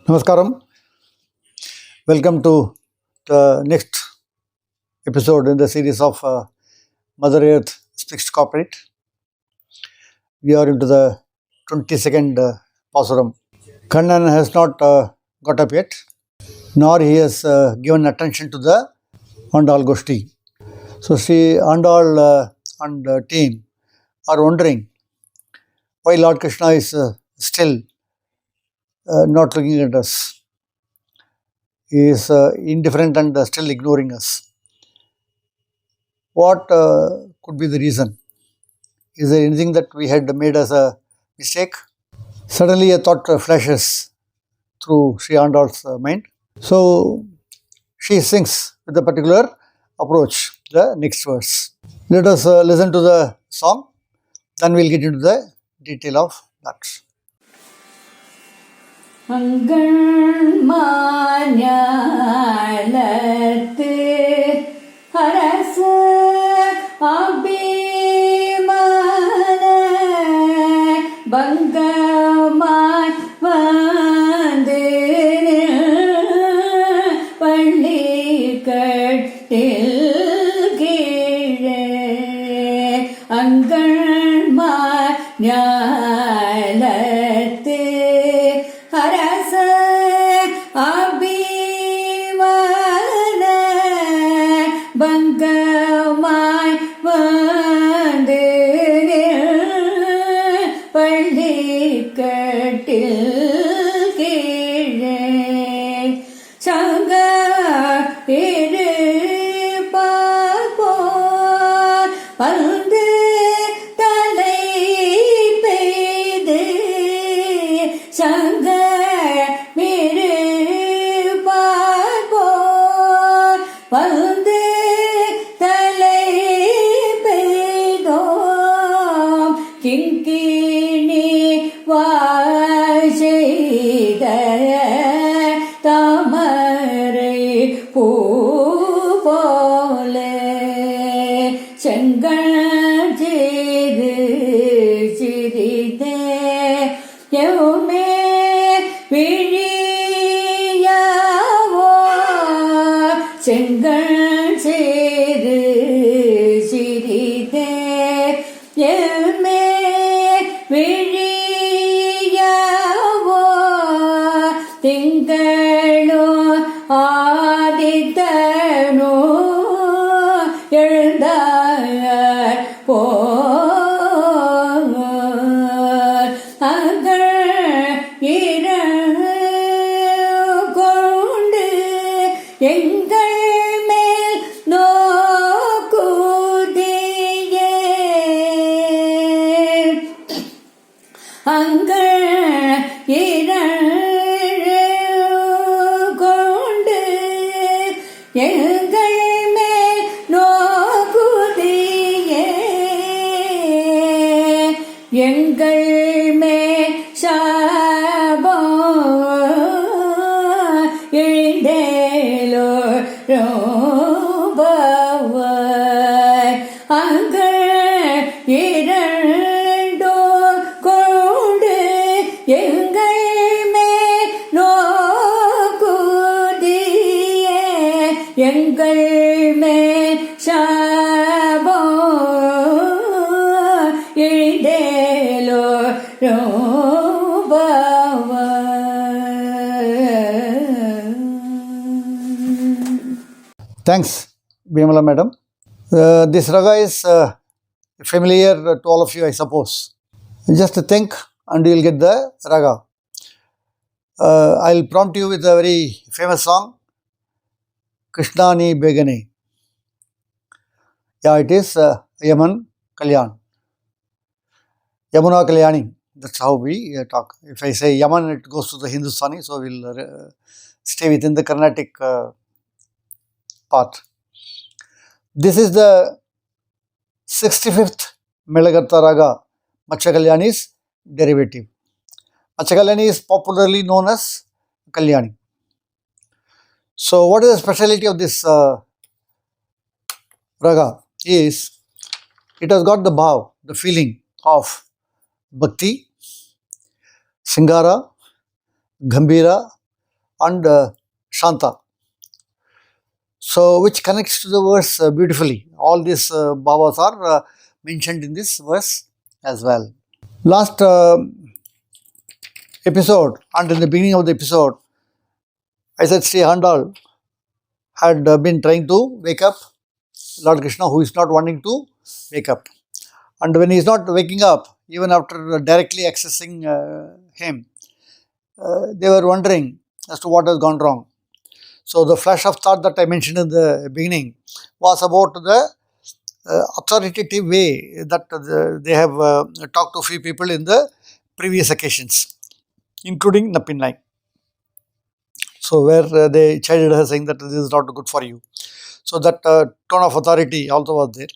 Namaskaram. Welcome to the next episode in the series of Mother Earth Speaks to Corporate. We are into the 22nd Pasuram. Kannan has not got up yet, nor he has given attention to the Andal Goshti. So, Sri Andal and team are wondering why Lord Krishna is still not looking at us. He is indifferent and still ignoring us. What could be the reason? Is there anything that we had made as a mistake? Suddenly a thought flashes through Sri Andal's mind. So she sings with a particular approach, the next verse. Let us listen to the song, then we'll get into the detail of that. பங்கமாய் வந்து பள்ளி கட்டில் கீழே அங்கள்மாய் ஞாலத்து அரச அபிமான பங்கமாய் வந்து பள்ளிக்கட்டில் கீழே சங்க இரு பார்ப்போர் பந்து தலை பெய்து சங்க மிரு பார்ப்போர் பந்து தலை பெய்தோம் கிங்கிணி வாசெய்த தாமரை பூ போல செங்கல் செய்து சிறிதே எவுமே விழியாவோ செங்கல் செய்து சிறிதே எல்மே விழியாவோ திங்களோ ஆதித்தனோ எழுந்தார் போர் அங்கள் கொண்டு எங்கள் மேல் நோக்குதியே அங்கள் கொண்டு எங்கள் மேல் நோக்குதியே எங்கள் மேல் சாபம் இழந்தேலோ ரோபவாய் அங்கள் இரண்டோ கொண்டு எங்கள் மேல் நோக்குதியே எங்கள் மேல் சாபம் இழந்தேலோ Thanks, Bimala madam. This raga is familiar to all of you, I suppose. Just think and you will get the raga. I'll prompt you with a very famous song, Krishnani Begane. Yeah, it is Yaman Kalyan. Yamuna Kalyani. That's how we talk. If I say Yaman, it goes to the Hindustani, so we'll stay within the Carnatic path. This is the 65th Melagartha Raga, Machakalyani's derivative. Machakalyani is popularly known as Kalyani. So, what is the speciality of this raga? Is it has got the bhav, the feeling of bhakti, singara, gambhira, and Shanta. So, which connects to the verse beautifully. All these bhavas are mentioned in this verse as well. Last episode, and in the beginning of the episode, I said Sri Handal had been trying to wake up Lord Krishna, who is not wanting to wake up. And when he is not waking up, even after directly accessing him, they were wondering as to what has gone wrong. So the flash of thought that I mentioned in the beginning was about the authoritative way that they have talked to few people in the previous occasions, including Napinai. So where they chided her saying that this is not good for you. So that tone of authority also was there.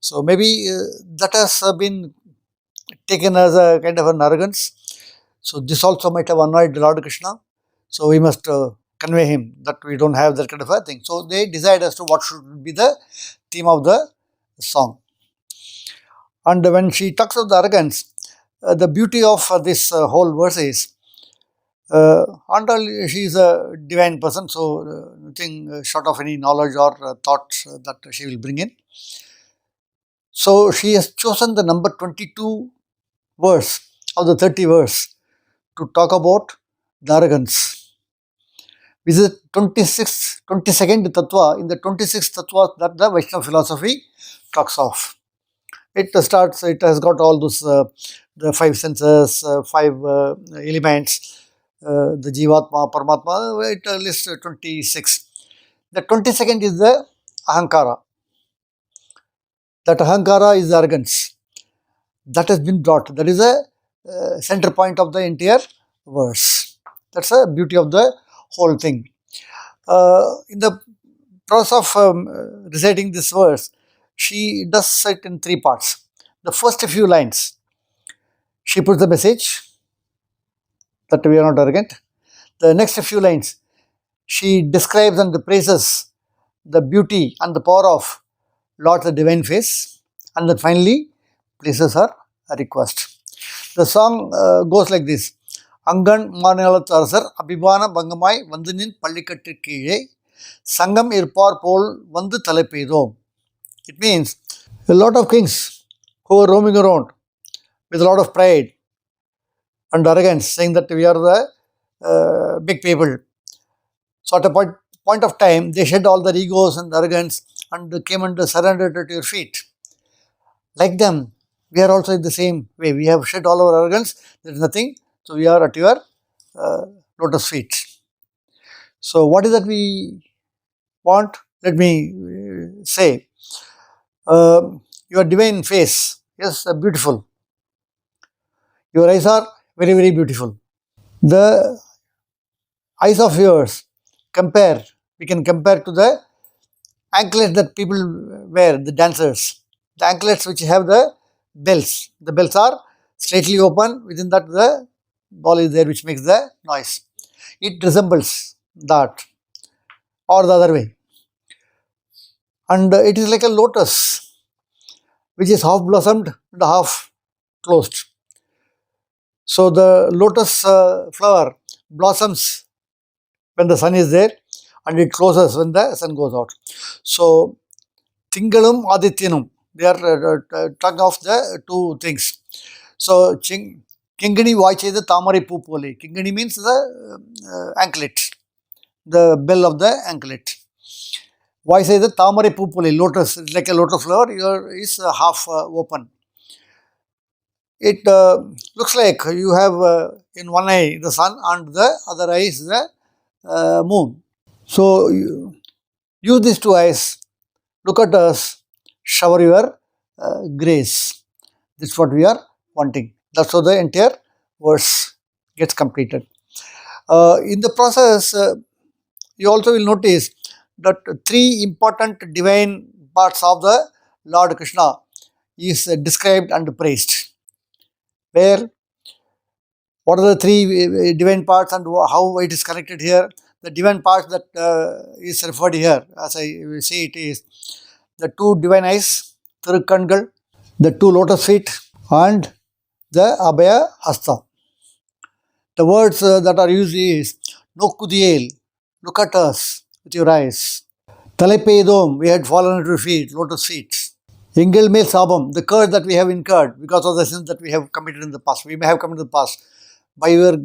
So maybe that has been taken as a kind of an arrogance. So this also might have annoyed Lord Krishna. So we must convey him that we don't have that kind of a thing. So they decide as to what should be the theme of the song. And when she talks of the arrogance, the beauty of this whole verse is, Andal, she is a divine person, so nothing short of any knowledge or thoughts that she will bring in. So she has chosen the number 22 verse of the 30 verse to talk about the arrogance. This is 22nd tattva in the 26th tattva that the Vaishnava philosophy talks of. It has got all those, the five senses, five elements, the Jivatma, Paramatma, it lists 26. The 22nd is the Ahankara. That Ahankara is arrogance. That has been brought. That is a center point of the entire verse. That's the beauty of the whole thing. In the process of reciting this verse, she does it in three parts. The first few lines, she puts the message that we are not arrogant. The next few lines, she describes and praises the beauty and the power of Lord's divine face, and then finally places her a request. The song goes like this: Angan Manalat Arsar Abhibana Bangamai Vandinin Pallikattu Kizhe Sangam Irpar Pol Vandu Talapedo. It means a lot of kings who are roaming around with a lot of pride and arrogance, saying that we are the big people. So at a point of time, they shed all their egos and arrogance and came and surrendered at your feet. Like them, we are also in the same way. We have shed all our arrogance. There is nothing. So we are at your lotus feet. So what is that we want? Let me say. Your divine face is beautiful. Your eyes are very, very beautiful. The eyes of yours we can compare to the anklets that people wear, the dancers. The anklets which have the bells. The bells are slightly open, within that the ball is there which makes the noise. It resembles that or the other way. And it is like a lotus which is half blossomed and half closed. So the lotus flower blossoms when the sun is there and it closes when the sun goes out. So Tingalum Adityanum, they are talking of the two things. So Kingani Vaiche the Tamari Pupoli. Kingani means the anklet, the bell of the anklet. Vaiche the Tamari Pupoli, lotus, like a lotus flower, is half open. It looks like you have in one eye the sun and the other eye is the moon. So use these two eyes, look at us, shower your grace. This is what we are wanting. That's how the entire verse gets completed. In the process, you also will notice that three important divine parts of the Lord Krishna is described and praised. Where what are the three divine parts and how it is connected here? The divine part that is referred here, as I say, it is the two divine eyes, Thirukkangal, the two lotus feet, and the Abhaya Hasta. The words that are used is Nokudiyel, look at us with your eyes. Talapeidom, we had fallen at your feet, lotus feet. Engel me sabam, the curse that we have incurred because of the sins that we have committed in the past. We may have committed in the past. By your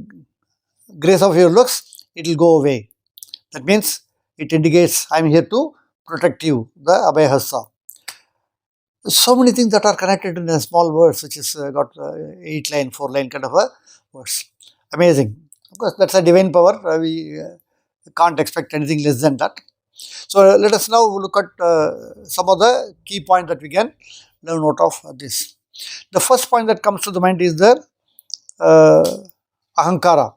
grace of your looks, it will go away. That means it indicates I am here to protect you, the Abhayahasa. So many things that are connected in a small verse, which is got 8 line, 4 line kind of a verse. Amazing. Of course, that's a divine power. We can't expect anything less than that. So let us now look at some of the key points that we can learn out of this. The first point that comes to the mind is the ahankara.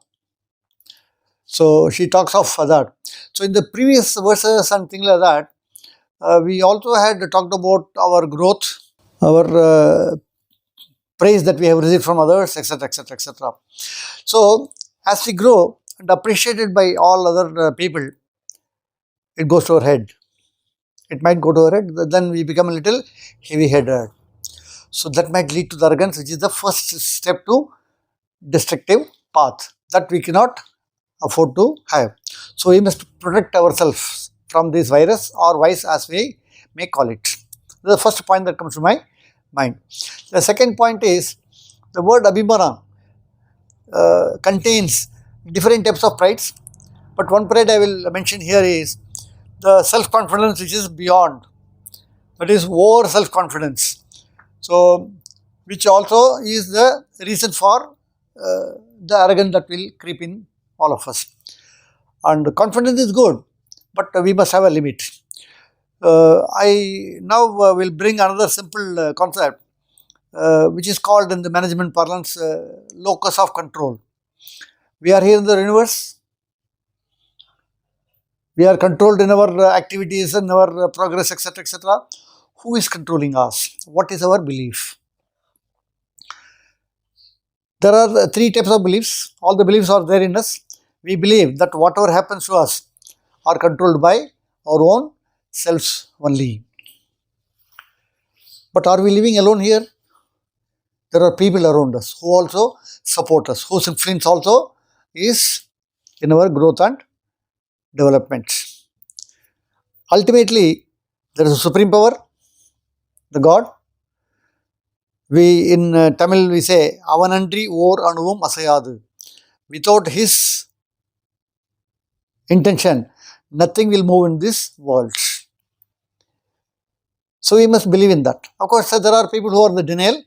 So she talks of that. So in the previous verses and things like that, we also had talked about our growth, our praise that we have received from others, etc., etc., etc. So as we grow and appreciated by all other people, it goes to our head. It might go to our head, then we become a little heavy-headed. So that might lead to the arrogance, which is the first step to destructive path that we cannot afford to have. So we must protect ourselves from this virus or vice as we may call it. The first point that comes to my mind. The second point is the word abhimana contains different types of prides, but one pride I will mention here is the self-confidence which is beyond, that is over self-confidence. So which also is the reason for the arrogance that will creep in all of us. And confidence is good, but we must have a limit. I now will bring another simple concept which is called in the management parlance locus of control. We are here in the universe. We are controlled in our activities and our progress, etc., etc. Who is controlling us? What is our belief? There are 3 types of beliefs. All the beliefs are there in us. We believe that whatever happens to us are controlled by our own selves only. But are we living alone here? There are people around us who also support us, whose influence also is in our growth and development. Ultimately, there is a supreme power, the God. We in Tamil we say avanandri or anuvam asayadu. Without his intention, nothing will move in this world. So we must believe in that. Of course, there are people who are in the denial.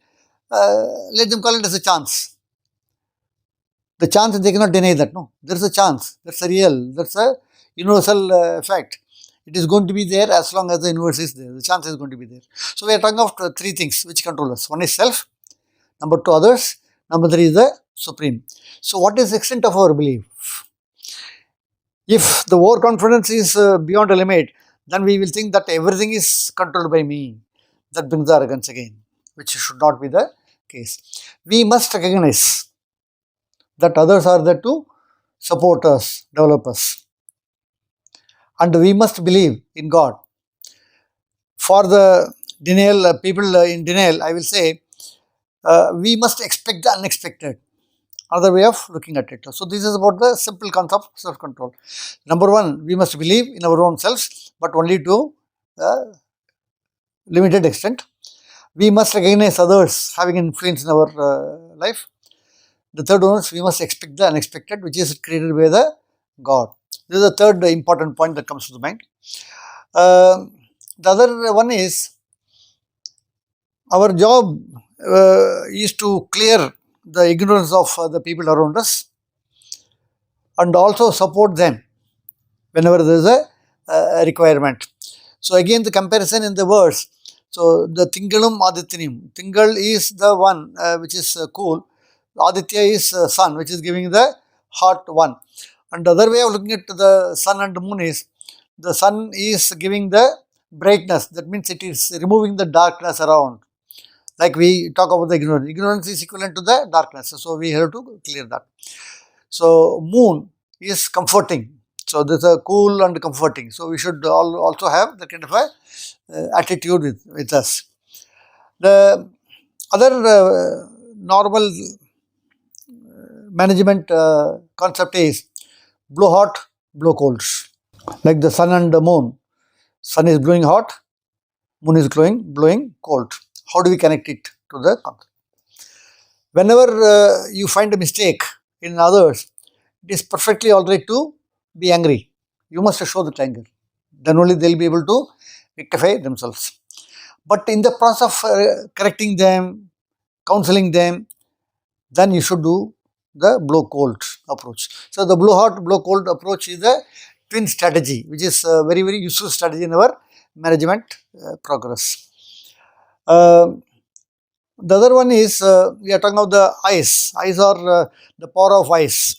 Let them call it as a chance. The chance, they cannot deny that. No, there is a chance. That's a real. That's a universal fact. It is going to be there as long as the universe is there. The chance is going to be there. So we are talking of 3 things which control us. One is self. Number 2, others. Number 3 is the supreme. So what is the extent of our belief? If the overconfidence is beyond a limit, then we will think that everything is controlled by me. That brings the arrogance again, which should not be the case. We must recognize that others are there to support us, develop us. And we must believe in God. For the denial, people in denial, I will say, we must expect the unexpected. Another way of looking at it. So this is about the simple concept of self-control. Number 1, we must believe in our own selves, but only to a limited extent. We must recognize others having influence in our life. The third one is we must expect the unexpected, which is created by the God. This is the third important point that comes to the mind. The other one is our job is to clear the ignorance of the people around us and also support them whenever there is a requirement. So again the comparison in the verse. So the Tingalum Adityanim. Tingal is the one which is cool. Aditya is sun, which is giving the hot one. And the other way of looking at the sun and the moon is the sun is giving the brightness. That means it is removing the darkness around. Like we talk about the ignorance. Ignorance is equivalent to the darkness. So we have to clear that. So moon is comforting. So this is a cool and comforting. So we should also have that kind of a attitude with us. The other normal management concept is blow hot, blow cold. Like the sun and the moon. Sun is blowing hot, moon is blowing cold. How do we connect it to the concept? Whenever you find a mistake in others, it is perfectly all right to be angry. You must show that anger. Then only they will be able to rectify themselves. But in the process of correcting them, counseling them, then you should do the blow cold approach. So the blow hot, blow cold approach is a twin strategy, which is a very, very useful strategy in our management progress. The other one is we are talking about the eyes. Eyes are the power of eyes.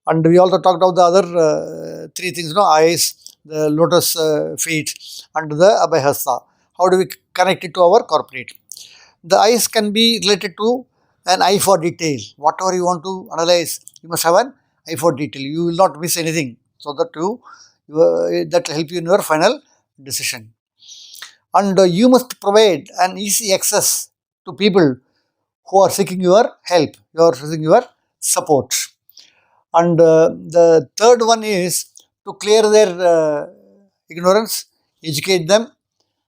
And we also talked about the other three things, eyes, the lotus feet, and the abhayhasta. How do we connect it to our corporate? The eyes can be related to an eye for detail. Whatever you want to analyze, you must have an eye for detail. You will not miss anything, so that that will help you in your final decision. And you must provide an easy access to people who are seeking your help, you are seeking your support. And the third one is to clear their ignorance, educate them.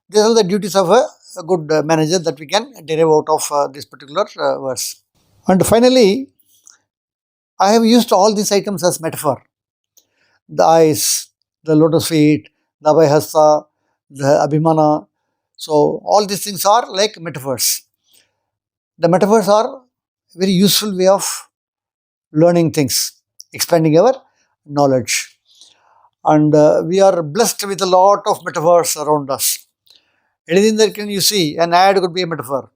These are the duties of a good manager that we can derive out of this particular verse. And finally, I have used all these items as metaphor. The eyes, the lotus feet, the abhayhasta, the abhimana. So all these things are like metaphors. The metaphors are a very useful way of learning things, expanding our knowledge. And we are blessed with a lot of metaphors around us. Anything that can you see, an ad could be a metaphor.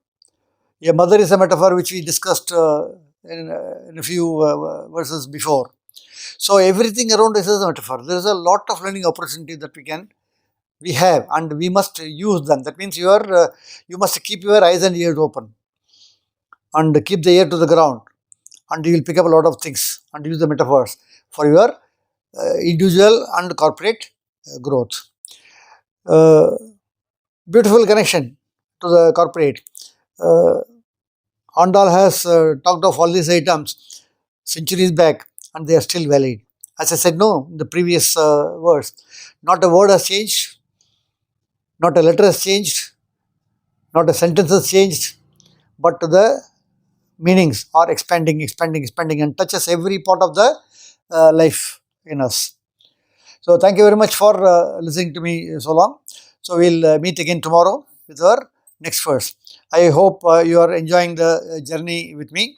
A mother is a metaphor which we discussed in a few verses before. So everything around us is a metaphor. There is a lot of learning opportunity that we have, and we must use them. That means you must keep your eyes and ears open, and keep the ear to the ground, and you will pick up a lot of things and use the metaphors for your individual and corporate growth. Uh, Beautiful connection to the corporate. Uh, Andal has talked of all these items centuries back, and they are still valid. As I said, no, in the previous verse, not a word has changed, not a letter has changed, not a sentence has changed, but the meanings are expanding, and touches every part of the life in us. So thank you very much for listening to me so long. So we'll meet again tomorrow with our next verse. I hope you are enjoying the journey with me,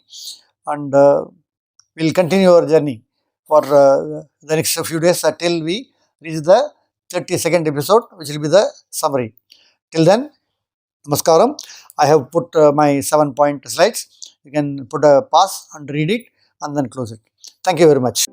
and we'll continue our journey for the next few days till we reach the 32nd episode, which will be the summary. Till then, namaskaram. I have put my 7-point slides. You can put a pause and read it and then close it. Thank you very much.